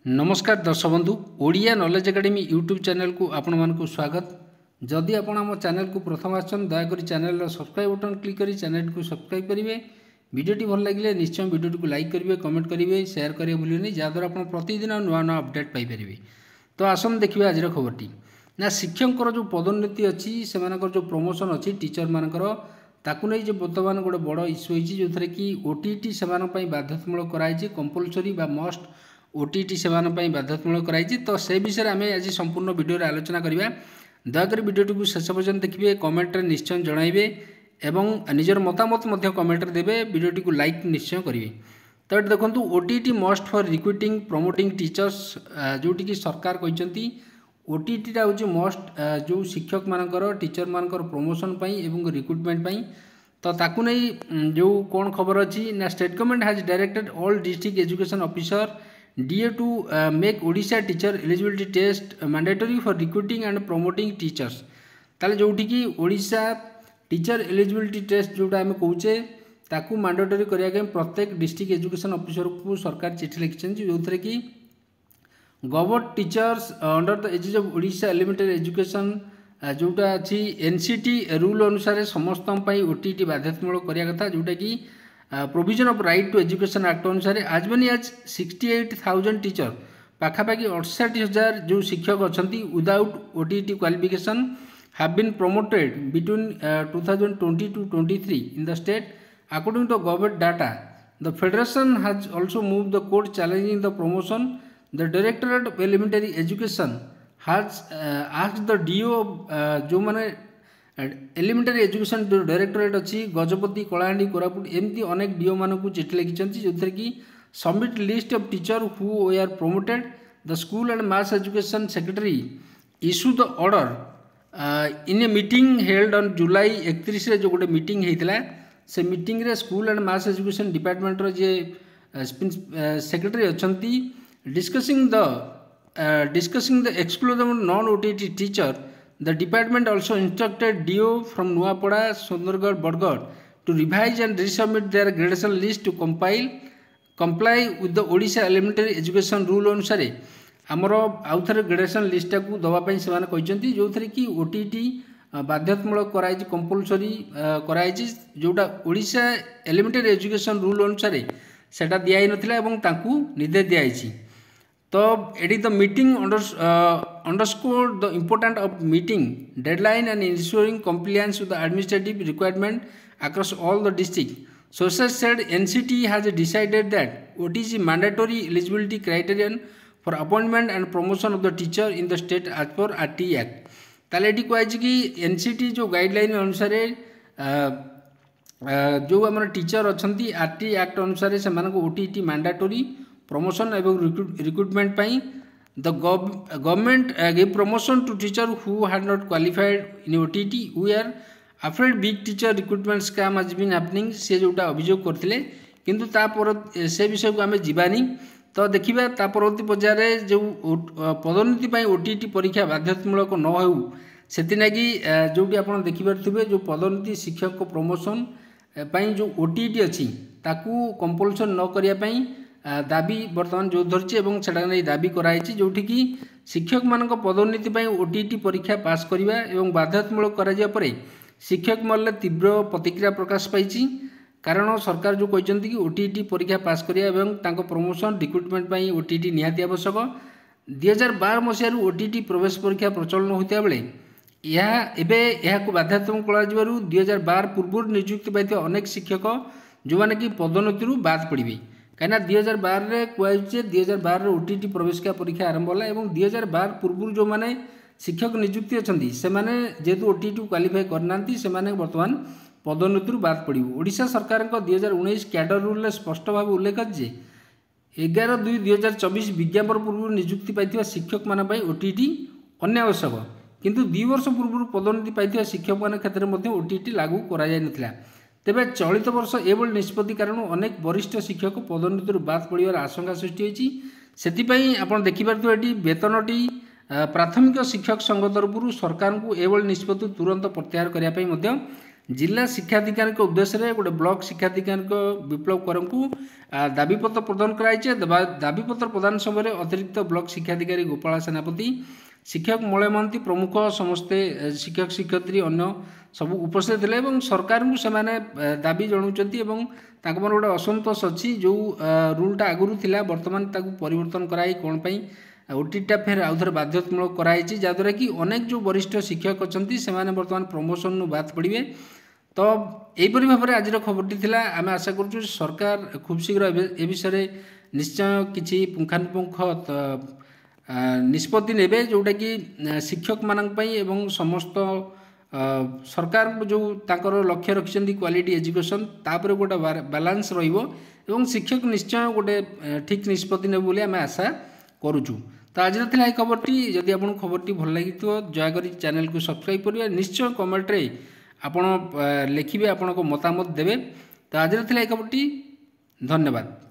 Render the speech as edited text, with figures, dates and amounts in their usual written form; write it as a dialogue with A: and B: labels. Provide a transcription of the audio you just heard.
A: नमस्कार दर्शक बंधु Odia knowledge academy YouTube channel को आपण मानक स्वागत। जदि आपण आम चैनल को प्रथम आछन दयाकोरी चैनल सब्सक्राइब बटन क्लिक करी चैनल को सब्सक्राइब करेंगे। वीडियोटी भल लगे निश्चय वीडियो को लाइक करेंगे, कमेंट करेंगे, शेयर करेंगे भूलें जहाँद्वारा आप प्रतिदिन नुआ नुआ अपडेट पाइपर। तो आसन देखिए आज खबरटी ना शिक्षक जो पदोन्नति अच्छी से जो प्रमोशन अच्छी टीचर मानकर ताकू नहीं जो बर्तमान गोटे बड़ इश्यू होती जो थे कि ओटीटी से बाध्यतामूलक कराई कंपलसरी बा मस्ट ओटीटी से बाध्यतामूलक कराई। तो से विषय आम आज संपूर्ण वीडियो आलोचना करवा। दयाकोरी वीडियोटी को शेष पर्यटन देखिए, कमेंट निश्चय जनइबे एवं निजर मतामत कमेंट देवे, वीडियोटी को लाइक निश्चय करेंगे। तो ये देखो OTT must for recruiting promoting teachers जोटी की सरकार कहते ओटीटीटा हूँ मस्ट जो शिक्षक मानकर टीचर मानकर प्रमोशन एवं रिक्रुटमेंट। तो ताकू नहीं जो कौन खबर अच्छी ना state government has directed all district education officer DA to make Odisha teacher eligibility test mandatory for recruiting and promoting teachers. ताले जोठी की ओडिशा टीचर एलिजिबिलिटी टेस्ट जोटा आम कौचे ताकू मैंडेटरी करिया प्रत्येक डिस्ट्रिक्ट एजुकेशन ऑफिसर को सरकार चिठी लिखिं जो थे कि government teachers under the aegis of Odisha elementary education जोटा अच्छी NCT रूल अनुसार समस्त OTT बाध्यतामूलक करिया कथा जोटा कि provision of right to education act अनुसार आज मनी आज 68,000 टीचर पाखापाखि 68,000 जो शिक्षक अच्छा without OTT qualification have been promoted between 2020 to 23 in the state according to government data. The federation has also move the court challenging the promotion. The directorate of elementary education has asked the DO जो मैंने elementary education जो directorate अच्छी गजपति कलाहांडी कोरापुट एमती अनेक DO मान को चिठी लिखिं जो थे कि submit list of teacher who are promoted. The school and mass education secretary issue the order in a meeting held on July 31 जो गोटे मीटिंग होता से मीटिंग रे स्कूल एंड मास एजुकेशन डिपार्टमेंटर जे सेक्रेटरी अच्छा discussing the exclusion non OTT teacher. The department also instructed DO from Nuapada, Sundargarh, Badgarh to revise and resubmit their gradation list to comply with the Odisha Elementary Education Rule अनुसार आमर आउ थे gradation list को दवाई से कहते जो थे कि OTT बाध्यतामूलक कराई कंपलसरी कराई जोटा ओडिशा एलिमेंटरी एजुकेशन रूल अनुसार सेटा दिया नथिला एवं तांकू निर्देश दिया। तो eighty the meeting underscore the important of meeting deadline and ensuring compliance with the administrative requirement across all the district. Sources said NCT has decided that OTC mandatory eligibility criterion for appointment and promotion of the teacher in the state as per RT Act। ताले eighty कहुई कि NCT जो guideline अनुसार जो आम teacher अच्छा RT Act अनुसार से OTT mandatory promotion एवं recruitment the government give promotion to teacher who had not qualified in OTT। We are afraid big teacher recruitment scam has been happening से जोटा अभियोग करते किंतु से विषय को आम जावानी। तो देखा ता परवर्ती पर्यायर जो पदोन्नति OTT परीक्षा बाध्यतामूलक न हो से जोटी आप देखिपे जो पदोन्नति शिक्षक प्रमोशन जो OTT अच्छी ताकू कंपलसन न करने दाबी बर्तमान जो धरती से दाबी कराई जोठी कि शिक्षक मान पदोन्नति OTT परीक्षा पास करवा एवं बाध्यतामूलक कर शिक्षक मल्ल तीव्र प्रतिक्रिया प्रकाश पाई। कारण सरकार जो कहते कि OTT परीक्षा पास करवा प्रमोशन रिक्रुटमेंट OTT निहाती आवश्यक। 2012 मसीह OTT प्रवेश परीक्षा प्रचलन होता बेले यह बाध्यतामूलक कर 2012 पूर्व नियुक्ति पाई अनेक शिक्षक जो मैंने कि पदोन्नति बाद पड़े कहीं 2012 कहुचे 2012 OTT प्रवेश परीक्षा आरंभ होला और 2012 पूर्व जो मैंने शिक्षक नियुक्ति अच्छा से जेहेतु OTT क्वालिफाई करना से बर्तमान पदोन्नति बाद पड़े। ओडिशा सरकार 2019 कैडर रूल स्पष्ट भाव उल्लेख जे 11/2/2024 विज्ञापन पूर्व नियुक्ति पाई शिक्षक मान OTT अनावश्यक किंतु 2 वर्ष पूर्व पदोन्नति पाई शिक्षक मान क्षेत्र में OTT लागू कर तेबे चलित वर्ष एभली निष्पत्ति कारण अनेक वरिष्ठ शिक्षक पदोन्नति बाद पड़ार आशंका सृष्टि होती से आप देखिपे ये वेतनटी प्राथमिक शिक्षक संघ तरफ सरकार को एभली निष्पत्ति तुरंत प्रत्याहार करने जिला शिक्षाधिकारी उद्देश्य गोटे ब्लॉक शिक्षाधिकारी विप्लव करम को दाबीपत्र प्रदान कराई। दाबीपत्र प्रदान समय अतिरिक्त ब्लॉक शिक्षाधिकारी गोपाल सेनापति, शिक्षक मलय महांती प्रमुख समस्ते शिक्षक शिक्षयित्री अन्य सब उपस्थित थे और सरकार को सेमाने दाबी जनाऊँच गोटे असंतोष अच्छी जो रूलटा आगुरी थिला वर्तमान ताकू परिवर्तन कराई कौन पाई ओटीटा फेर आउ थे बाध्यतामूलक कराई जहाँद्वारा कि अनेक जो वरिष्ठ शिक्षक अच्छा से बर्तमान प्रमोशन बाद पड़े। तो यहीपरि भाव में आज खबरटी थिला। आम आशा करूँ सरकार खूब शीघ्र ए विषय निश्चय किसी पुंखानुपुंख निष्पत्ति नेबे जोटा कि शिक्षक मानक पई एवं समस्त सरकार जो ताकर लक्ष्य रखिछन्ती क्वालिटी एजुकेशन तापर गोटे बैलेंस रहिबो एवं शिक्षक निश्चय गोटे ठीक निष्पत्ति नेबे बोली आम आशा करूँ। तो आज थिला ए खबरटी। जदि आपको खबरटी भल लगी दयाकोरी चैनल को सब्सक्राइब करेंगे, निश्चय कमेंट रे आपण लिखिए आपण मतामत देवे। तो आज थिला ए खबरटी। धन्यवाद।